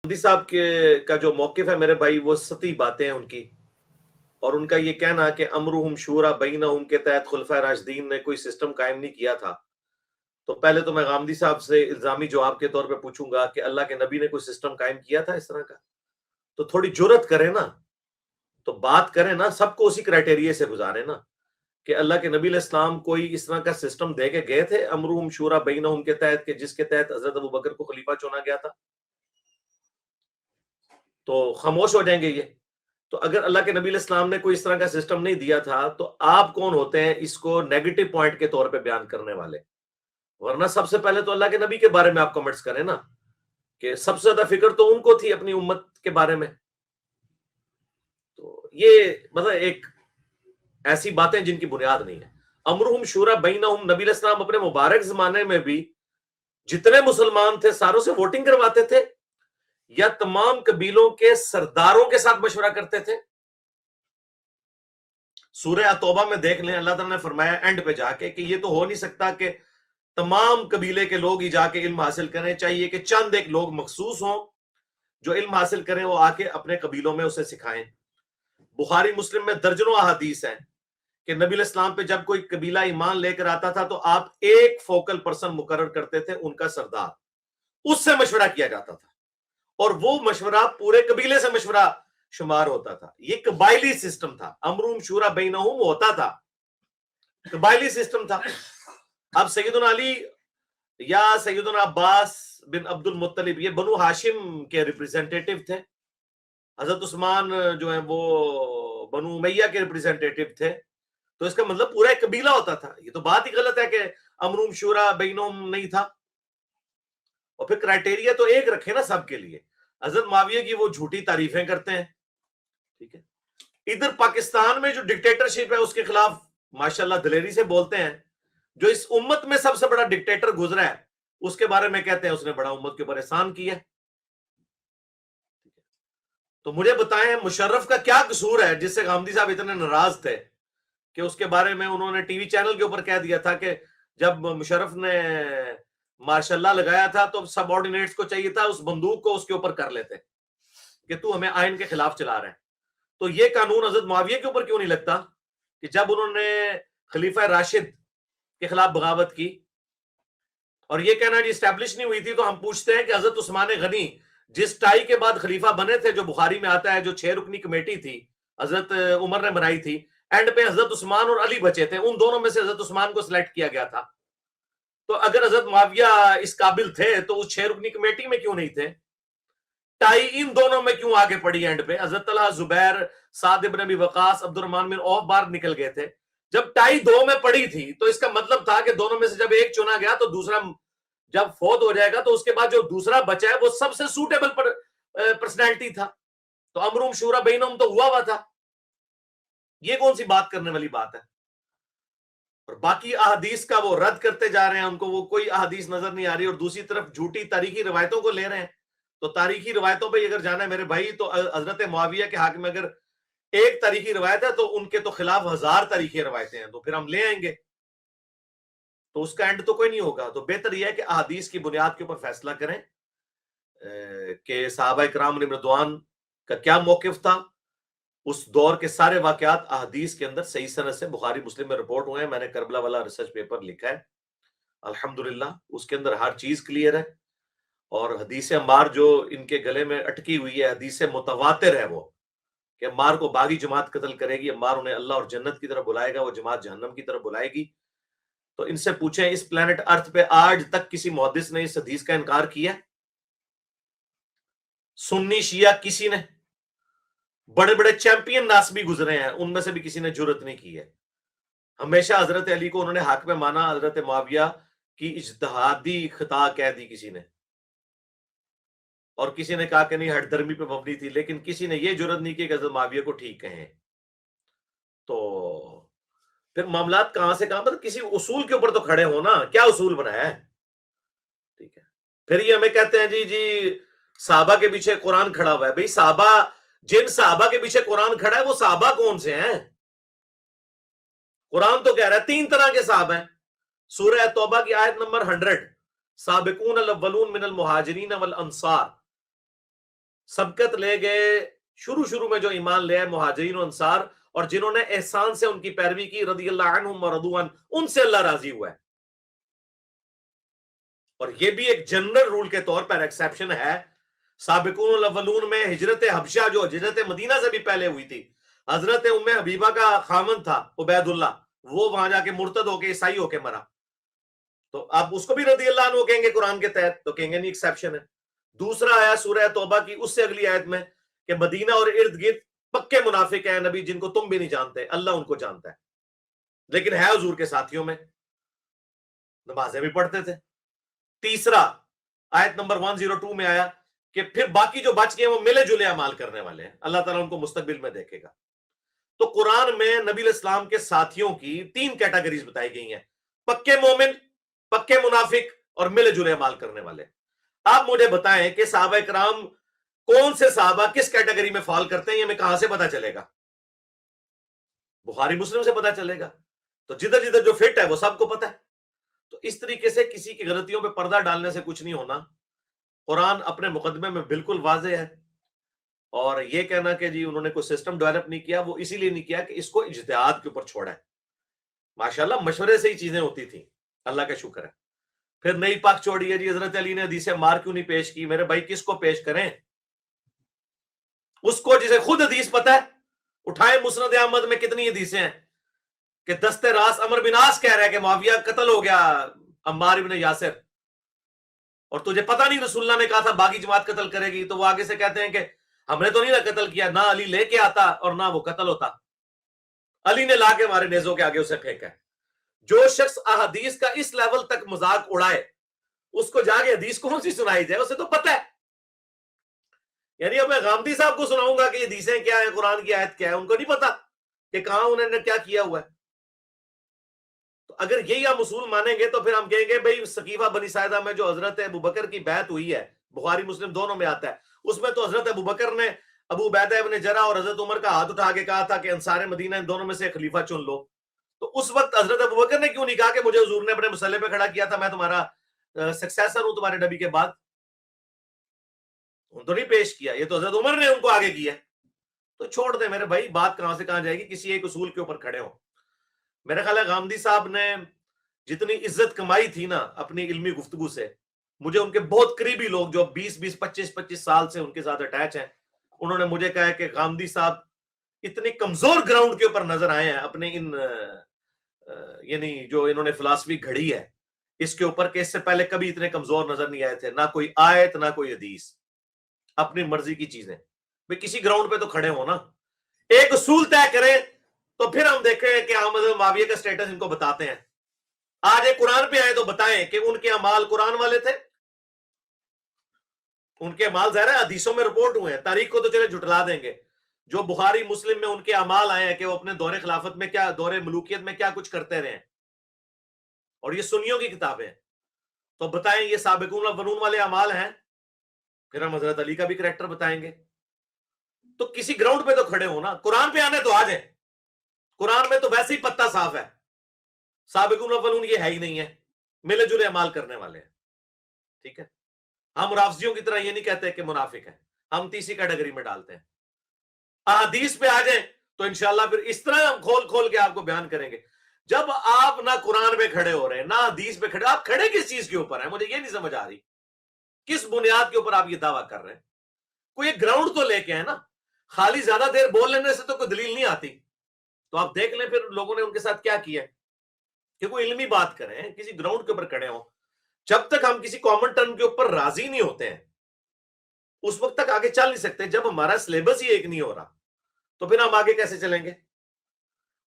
مودی صاحب کا جو موقف ہے میرے بھائی، وہ سطحی باتیں ہیں ان کی، اور ان کا یہ کہنا کہ امرہم شورا بینہم کے تحت خلفائے راشدین نے کوئی سسٹم قائم نہیں کیا تھا. تو پہلے تو میں غامدی صاحب سے الزامی جواب کے طور پہ پوچھوں گا کہ اللہ کے نبی نے کوئی سسٹم قائم کیا تھا اس طرح کا؟ تو تھوڑی جرت کریں نا، تو بات کریں نا، سب کو اسی کرائٹیریے سے گزارے نا کہ اللہ کے نبی علیہ السلام کوئی اس طرح کا سسٹم دے کے گئے تھے امرہم شورا بینہم کے تحت، کہ جس کے تحت حضرت ابو بکر کو خلیفہ چنا گیا تھا؟ تو خاموش ہو جائیں گے یہ. تو اگر اللہ کے نبی علیہ السلام نے کوئی اس طرح کا سسٹم نہیں دیا تھا تو آپ کون ہوتے ہیں اس کو نیگیٹو پوائنٹ کے طور پہ بیان کرنے والے؟ ورنہ سب سے پہلے تو اللہ کے نبی کے بارے میں آپ کمنٹس کریں نا، کہ سب سے زیادہ فکر تو ان کو تھی اپنی امت کے بارے میں. تو یہ مطلب ایک ایسی باتیں جن کی بنیاد نہیں ہے. امرہم شورا بینہم، نبی علیہ السلام اپنے مبارک زمانے میں بھی جتنے مسلمان تھے ساروں سے ووٹنگ کرواتے تھے یا تمام قبیلوں کے سرداروں کے ساتھ مشورہ کرتے تھے؟ سورہ توبہ میں دیکھ لیں، اللہ تعالیٰ نے فرمایا اینڈ پہ جا کے کہ یہ تو ہو نہیں سکتا کہ تمام قبیلے کے لوگ ہی جا کے علم حاصل کریں، چاہیے کہ چند ایک لوگ مخصوص ہوں جو علم حاصل کریں، وہ آ کے اپنے قبیلوں میں اسے سکھائیں. بخاری مسلم میں درجنوں احادیث ہیں کہ نبی علیہ السلام پہ جب کوئی قبیلہ ایمان لے کر آتا تھا تو آپ ایک فوکل پرسن مقرر کرتے تھے، ان کا سردار، اس سے مشورہ کیا جاتا تھا، اور وہ مشورہ پورے قبیلے سے مشورہ شمار ہوتا تھا. یہ قبائلی سسٹم تھا، امرہم شورا بینہم ہوتا تھا، قبائلی سسٹم تھا. اب سیدنا علی یا سیدنا عباس بن عبد المطلب یہ بنو ہاشم کے ریپریزنٹیٹو تھے، حضرت عثمان جو ہیں وہ بنو امیہ کے ریپریزنٹیٹو تھے، تو اس کا مطلب پورا ایک قبیلہ ہوتا تھا. یہ تو بات ہی غلط ہے کہ امرہم شورا بینہم نہیں تھا. اور پھر کرائٹیریا تو ایک رکھے نا سب کے لیے. حضرت معاویہ کی وہ جھوٹی تعریفیں کرتے ہیں، ٹھیک ہے، ادھر پاکستان میں جو ڈکٹیٹرشپ ہے اس کے خلاف ماشاءاللہ دلیری سے بولتے ہیں. جو اس امت میں سب سے بڑا ڈکٹیٹر گزرا ہے اس کے بارے میں کہتے ہیں اس نے بڑا امت کے اوپر احسان کیا. تو مجھے بتائیں مشرف کا کیا قصور ہے جس سے غامدی صاحب اتنے ناراض تھے کہ اس کے بارے میں انہوں نے ٹی وی چینل کے اوپر کہہ دیا تھا کہ جب مشرف نے ماشاء اللہ لگایا تھا تو سب آرڈینیٹس کو چاہیے تھا اس بندوق کو اس کے اوپر کر لیتے کہ تو ہمیں آئین کے خلاف چلا رہے ہیں. تو یہ قانون حضرت معاویہ کے اوپر کیوں نہیں لگتا کہ جب انہوں نے خلیفہ راشد کے خلاف بغاوت کی اور یہ کہنا جی اسٹیبلش نہیں ہوئی تھی، تو ہم پوچھتے ہیں کہ حضرت عثمان غنی جس ٹائی کے بعد خلیفہ بنے تھے، جو بخاری میں آتا ہے، جو 6 رکنی کمیٹی تھی حضرت عمر نے بنائی تھی، اینڈ پہ حضرت عثمان اور علی بچے تھے، ان دونوں میں سے حضرت عثمان کو سلیکٹ کیا گیا تھا. تو اگر حضرت معاویہ اس قابل تھے تو اس 6 رکنی کمیٹی میں کیوں نہیں تھے؟ ٹائی ان دونوں میں کیوں آگے پڑی اینڈ پہ؟ حضرت طلحہ، زبیر، سعد بن ابی وقاص، عبد الرحمن بن عوف باہر نکل گئے تھے. جب ٹائی 2 میں پڑی تھی تو اس کا مطلب تھا کہ دونوں میں سے جب ایک چنا گیا تو دوسرا جب فوت ہو جائے گا تو اس کے بعد جو دوسرا بچا ہے وہ سب سے سوٹیبل پرسنالٹی تھا. تو امرہم شورا بینہم تو ہوا تھا. یہ کون سی بات کرنے والی بات ہے؟ اور باقی احادیث کا وہ رد کرتے جا رہے ہیں، ان کو وہ کوئی احادیث نظر نہیں آ رہی، اور دوسری طرف جھوٹی تاریخی روایتوں کو لے رہے ہیں. تو تاریخی روایتوں پہ اگر جانا ہے میرے بھائی تو حضرت معاویہ کے حق میں اگر ایک تاریخی روایت ہے تو ان کے تو خلاف 1000 تاریخی روایتیں ہیں، تو پھر ہم لے آئیں گے، تو اس کا اینڈ تو کوئی نہیں ہوگا. تو بہتر یہ ہے کہ احادیث کی بنیاد کے اوپر فیصلہ کریں کہ صحابہ کرام رضوان کا کیا موقف تھا. اس دور کے سارے واقعات احادیث کے اندر صحیح سند سے بخاری مسلم میں رپورٹ ہوئے ہیں. میں نے کربلا والا ریسرچ پیپر لکھا ہے الحمدللہ، اس کے اندر ہر چیز کلیئر ہے. اور حدیث عمار جو ان کے گلے میں اٹکی ہوئی ہے، حدیث متواتر ہے وہ، کہ عمار کو باغی جماعت قتل کرے گی، عمار انہیں اللہ اور جنت کی طرف بلائے گا، وہ جماعت جہنم کی طرف بلائے گی. تو ان سے پوچھیں اس پلانٹ ارتھ پہ آج تک کسی محدث نے اس حدیث کا انکار کیا؟ سنی شیعہ کسی نے؟ بڑے بڑے چیمپئن ناسبی گزرے ہیں، ان میں سے بھی کسی نے جرت نہیں کی ہے. ہمیشہ حضرت علی کو انہوں نے حق میں مانا، حضرت معاویہ کی اجتہادی خطا کہہ دی کسی نے، اور کسی نے کہا کہ نہیں ہٹ درمی پہ مبنی تھی، لیکن کسی نے یہ جرت نہیں کی کہ حضرت معاویہ کو ٹھیک کہیں. تو پھر معاملات کہاں سے کہاں پر؟ کسی اصول کے اوپر تو کھڑے ہونا. کیا اصول بنایا ہے؟ ٹھیک ہے، پھر یہ ہمیں کہتے ہیں جی صحابہ کے پیچھے قرآن کھڑا ہوا ہے. بھئی صحابہ، جن صحابہ کے پیچھے قرآن کھڑا ہے وہ صحابہ کون سے ہیں؟ قرآن تو کہہ رہا ہے 3 طرح کے صحابہ ہیں. سورہ توبہ کی آیت نمبر 100، سابقون الاولون من المہاجرین والانصار، سبقت لے گئے شروع میں جو ایمان لے آئے مہاجرین و انصار، اور جنہوں نے احسان سے ان کی پیروی کی، رضی اللہ عنہم ورضوا عنہ، ان سے اللہ راضی ہوا ہے۔ اور یہ بھی ایک جنرل رول کے طور پر ایکسیپشن ہے۔ سابقون الاولون میں ہجرت حبشہ جو ہجرت مدینہ سے بھی پہلے ہوئی تھی، حضرت ام حبیبہ کا خامن تھا عبید اللہ، وہ وہاں جا کے مرتد ہو کے عیسائی ہو کے مرا، تو آپ اس کو بھی رضی اللہ عنہ کہیں گے قرآن کے تحت؟ تو کہیں گے نہیں، ایکسیپشن ہے۔ دوسرا آیا سورہ توبہ کی اس سے اگلی آیت میں کہ مدینہ اور ارد گرد پکے منافق ہیں نبی، جن کو تم بھی نہیں جانتے، اللہ ان کو جانتا ہے، لیکن ہے حضور کے ساتھیوں میں، نمازیں بھی پڑھتے تھے۔ تیسرا آیت نمبر 102 میں آیا کہ پھر باقی جو بچ گئے وہ ملے جلے اعمال کرنے والے ہیں، اللہ تعالیٰ ان کو مستقبل میں دیکھے گا۔ تو قرآن میں نبی علیہ السلام کے ساتھیوں کی 3 کیٹیگریز بتائی گئی ہیں، پکے مومن، پکے منافق اور ملے جلے اعمال کرنے والے۔ آپ مجھے بتائیں کہ صحابہ کرام کون سے صحابہ کس کیٹیگری میں فال کرتے ہیں، یہ ہمیں کہاں سے پتا چلے گا؟ بخاری مسلم سے پتا چلے گا۔ تو جدھر جدھر جو فٹ ہے وہ سب کو پتا ہے۔ تو اس طریقے سے کسی کی غلطیوں پہ پردہ ڈالنے سے کچھ نہیں ہونا۔ قرآن اپنے مقدمے میں بالکل واضح ہے، اور یہ کہنا کہ جی انہوں نے کوئی سسٹم ڈیولپ نہیں کیا، وہ اسی لیے نہیں کیا کہ اس کو اجتہاد کے اوپر چھوڑا ہے۔ ماشاءاللہ مشورے سے ہی چیزیں ہوتی تھیں، اللہ کا شکر ہے۔ پھر نئی پاک چوڑی ہے جی حضرت علی نے حدیث مار کیوں نہیں پیش کی؟ میرے بھائی کس کو پیش کریں؟ اس کو جسے خود حدیث پتہ ہے، اٹھائے مسند احمد میں کتنی حدیثیں ہیں کہ دست راس عمر بن عاص کہہ رہا ہے کہ معاویہ قتل ہو گیا عمار ابن یاسر، اور تجھے پتہ نہیں رسول اللہ نے کہا تھا باقی جماعت قتل کرے گی، تو وہ آگے سے کہتے ہیں کہ ہم نے تو نہیں نہ قتل کیا، نہ علی لے کے آتا اور نہ وہ قتل ہوتا، علی نے لا کے ہمارے نیزوں کے آگے اسے پھینکا ہے۔ جو شخص احادیث کا اس لیول تک مذاق اڑائے، اس کو جا کے حدیث کون سی سنائی جائے؟ اسے تو پتہ ہے۔ یعنی اب میں غامدی صاحب کو سناؤں گا کہ یہ حدیثیں کیا ہیں، قرآن کی آیت کیا ہے، ان کو نہیں پتا کہ کہاں انہوں نے کیا کیا ہوا ہے۔ تو اگر یہی ہم اصول مانیں گے تو پھر ہم کہیں گے بھئی سقیفہ بنی ساعدہ میں جو حضرت ابوبکر کی بیعت ہوئی ہے، بخاری مسلم دونوں میں آتا ہے، اس میں تو حضرت ابوبکر نے ابو عبیدہ ابن جرح اور حضرت عمر کا ہاتھ اٹھا کے کہا تھا کہ انصار مدینہ ان دونوں میں سے خلیفہ چن لو۔ تو اس وقت حضرت ابوبکر نے کیوں نہیں کہا کہ مجھے حضور نے اپنے مسلح پہ کھڑا کیا تھا، میں تمہارا سکسیسر ہوں تمہارے نبی کے بعد؟ ان تو نہیں پیش کیا، یہ تو حضرت عمر نے ان کو آگے کیا۔ تو چھوڑ دیں میرے بھائی، بات کہاں سے کہاں جائے گی، کسی ایک اصول کے اوپر کھڑے ہوں۔ میرا خیال ہے غامدی صاحب نے جتنی عزت کمائی تھی نا اپنی علمی گفتگو سے، مجھے ان کے بہت قریبی لوگ جو 20-25 سال سے ان کے ساتھ اٹیچ ہیں، انہوں نے مجھے کہا ہے کہ غامدی صاحب اتنی کمزور گراؤنڈ کے اوپر نظر آئے ہیں اپنے ان یعنی جو انہوں نے فلسفی گھڑی ہے اس کے اوپر، کہ اس سے پہلے کبھی اتنے کمزور نظر نہیں آئے تھے، نہ کوئی آیت نہ کوئی حدیث، اپنی مرضی کی چیزیں۔ بھئی کسی گراؤنڈ پہ تو کھڑے ہو نا، ایک اصول طے کریں تو پھر ہم دیکھیں کہ احمد معاویہ کا سٹیٹس ان کو بتاتے ہیں۔ آج ایک قرآن پہ آئے تو بتائیں کہ ان کے اعمال قرآن والے تھے؟ ان کے اعمال ظاہر ہے حدیثوں میں رپورٹ ہوئے ہیں، تاریخ کو تو چلے جھٹلا دیں گے۔ جو بخاری مسلم میں ان کے اعمال آئے ہیں کہ وہ اپنے دور خلافت میں کیا، دور ملوکیت میں کیا کچھ کرتے رہے ہیں، اور یہ سنیوں کی کتابیں ہیں، تو بتائیں یہ سابقون الاولون والے اعمال ہیں؟ پھر ہم حضرت علی کا بھی کریکٹر بتائیں گے۔ تو کسی گراؤنڈ پہ تو کھڑے ہو نا، قرآن پہ آنے تو آ جائیں۔ قرآن میں تو ویسے ہی پتہ صاف ہے، سابقون الاولون یہ ہے ہی نہیں ہے، ملے جلے اعمال کرنے والے ہیں۔ ٹھیک ہے، ہم رافضیوں کی طرح یہ نہیں کہتے کہ منافق ہیں، ہم تیسری کیٹیگری میں ڈالتے ہیں۔ احادیث پہ آ جائیں تو انشاءاللہ پھر اس طرح ہم کھول کھول کے آپ کو بیان کریں گے۔ جب آپ نہ قرآن پہ کھڑے ہو رہے ہیں نہ حدیث پہ کھڑے، آپ کھڑے کس چیز کے اوپر ہیں؟ مجھے یہ نہیں سمجھ آ رہی، کس بنیاد کے اوپر آپ یہ دعویٰ کر رہے ہیں؟ کوئی ایک گراؤنڈ تو لے کے ہے نا، خالی زیادہ دیر بول لینے سے تو کوئی دلیل نہیں آتی۔ تو آپ دیکھ لیں پھر لوگوں نے ان کے ساتھ کیا کیا ہے، کہ کوئی علمی بات کریں، کسی گراؤنڈ کے اوپر کھڑے ہوں۔ جب تک ہم کسی کامن ٹرم کے اوپر راضی نہیں ہوتے ہیں اس وقت تک آگے چل نہیں سکتے۔ جب ہمارا سلیبس ہی ایک نہیں ہو رہا تو پھر ہم آگے کیسے چلیں گے؟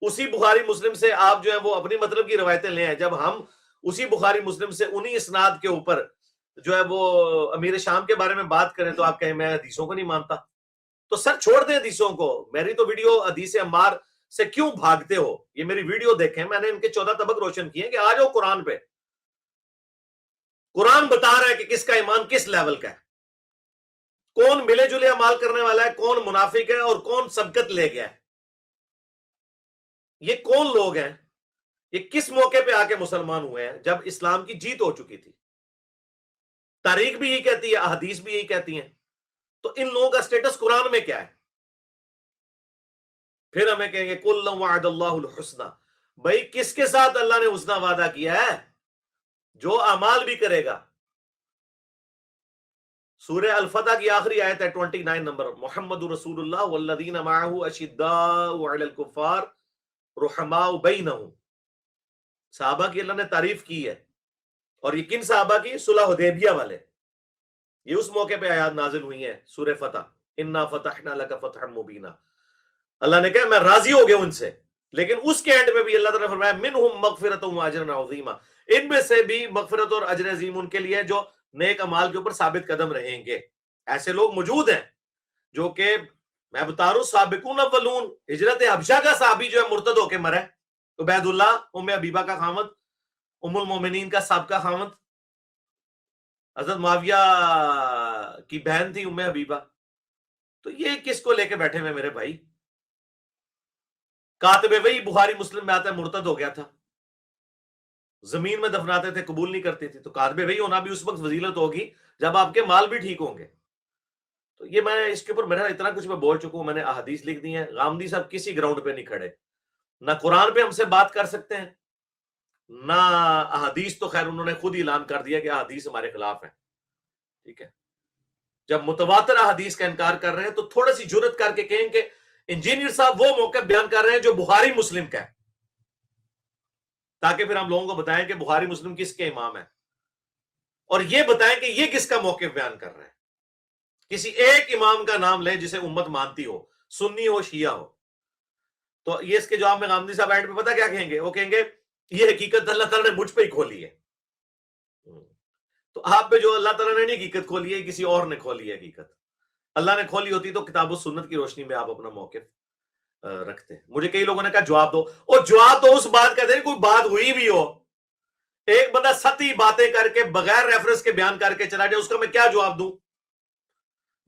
اسی بخاری مسلم سے آپ جو ہے وہ اپنی مطلب کی روایتیں لے ہیں، جب ہم اسی بخاری مسلم سے انہی اسناد کے اوپر جو ہے وہ امیر شام کے بارے میں بات کریں تو آپ کہیں میں حدیثوں کو نہیں مانتا۔ تو سر چھوڑ دیں حدیثوں کو۔ میری تو ویڈیو حدیث عمار سے کیوں بھاگتے ہو، یہ میری ویڈیو دیکھیں، میں نے ان کے 14 طبق روشن کیے کہ آ جاؤ قرآن پہ۔ قرآن بتا رہا ہے کہ کس کا ایمان کس لیول کا ہے، کون ملے جلے عمال کرنے والا ہے، کون منافق ہے، اور کون سبقت لے گیا ہے۔ یہ کون لوگ ہیں، یہ کس موقع پہ آ کے مسلمان ہوئے ہیں؟ جب اسلام کی جیت ہو چکی تھی۔ تاریخ بھی یہی کہتی ہے، احادیث بھی یہی کہتی ہیں۔ تو ان لوگوں کا سٹیٹس قرآن میں کیا ہے؟ پھر ہمیں کہیں گے کل وعد اللہ الحسنى، بھائی کس کے ساتھ اللہ نے حسنہ وعدہ کیا ہے؟ جو اعمال بھی کرے گا. سورہ الفتح کی آخری آیت ہے 29 نمبر، محمد رسول اللہ والذین معہ اشداء علی الکفار رحماء بینہم. صحابہ کی اللہ نے تعریف کی ہے، اور یہ کن صحابہ کی؟ صلح حدیبیہ والے. یہ اس موقع پہ آیات نازل ہوئی ہیں سورہ فتح، انا فتحنا لک فتحا مبینا. اللہ نے کہا میں راضی ہو گیا ان سے، لیکن اس کے اینڈ میں بھی اللہ تعالیٰ نے فرمایا منہم مغفرۃ و اجر عظیما، ان میں سے بھی مغفرت اور اجر عظیم ان کے لیے جو نیک اعمال کے اوپر ثابت قدم رہیں گے. ایسے لوگ موجود ہیں جو کہ میں بتا رہا ہوں سابقون اولون، ہجرت حبشہ کا صحابی جو ہے مرتد ہو کے مرا ہے، عبید اللہ ام حبیبہ کا خاوند، ام المومنین کا سابقہ خاوند، حضرت معاویہ کی بہن تھی ام حبیبہ. تو یہ کس کو لے کے بیٹھے ہوئے میرے بھائی؟ کاتب وہی بخاری مسلم میں آتا ہے مرتد ہو گیا تھا، زمین میں دفناتے تھے، قبول نہیں کرتے تھے. تو کاتب وہی ہونا بھی اس وقت فضیلت ہوگی جب آپ کے مال بھی ٹھیک ہوں گے. تو یہ میں اس کے اوپر میرا اتنا کچھ میں بول چکا ہوں، میں نے احادیث لکھ دی ہیں. غامدی صاحب کسی گراؤنڈ پہ نہیں کھڑے، نہ قرآن پہ ہم سے بات کر سکتے ہیں، نہ احادیث. تو خیر انہوں نے خود ہی اعلان کر دیا کہ احادیث ہمارے خلاف ہیں. ٹھیک ہے، جب متواتر احادیث کا انکار کر رہے ہیں تو تھوڑا سی جرت کر کے کہیں کہ انجینئر صاحب وہ موقع بیان کر رہے ہیں جو بخاری مسلم کا ہے، تاکہ پھر ہم لوگوں کو بتائیں کہ بخاری مسلم کس کے امام ہے، اور یہ بتائیں کہ یہ کس کا موقع بیان کر رہے ہیں. کسی ایک امام کا نام لیں جسے امت مانتی ہو، سنی ہو شیعہ ہو. تو یہ اس کے جواب میں غامدی صاحب اینڈ پہ پتہ کیا کہیں گے؟ وہ کہیں گے یہ حقیقت اللہ تعالیٰ نے مجھ پہ ہی کھولی ہے. تو آپ پہ جو اللہ تعالیٰ نے نہیں حقیقت کھولی ہے، کسی اور نے کھولی ہے حقیقت. اللہ نے کھولی ہوتی تو کتاب و سنت کی روشنی میں آپ اپنا موقف رکھتے ہیں. مجھے کئی لوگوں نے کہا جواب دو، اور جواب تو اس بات کا دیں کوئی بات ہوئی بھی ہو. ایک بندہ ستی باتیں کر کے بغیر ریفرنس کے بیان کر کے چلا جائے، اس کا میں کیا جواب دوں؟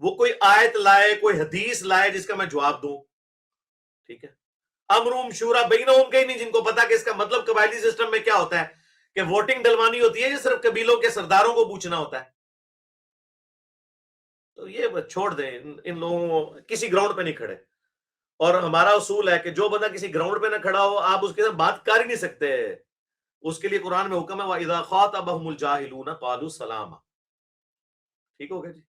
وہ کوئی آیت لائے، کوئی حدیث لائے جس کا میں جواب دوں. ٹھیک ہے، امرهم شورا بینہم کہیں نہیں، جن کو پتا کہ اس کا مطلب قبائلی سسٹم میں کیا ہوتا ہے کہ ووٹنگ ڈلوانی ہوتی ہے، یہ صرف قبیلوں کے سرداروں کو پوچھنا ہوتا ہے. تو یہ چھوڑ دیں، ان لوگوں کسی گراؤنڈ پہ نہیں کھڑے. اور ہمارا اصول ہے کہ جو بندہ کسی گراؤنڈ پہ نہ کھڑا ہو آپ اس کے ساتھ بات کر ہی نہیں سکتے. اس کے لیے قرآن میں حکم ہے وَإِذَا خَاطَبَهُمُ الْجَاهِلُونَ قَالُوا سَلَامًا. ٹھیک ہو گیا جی.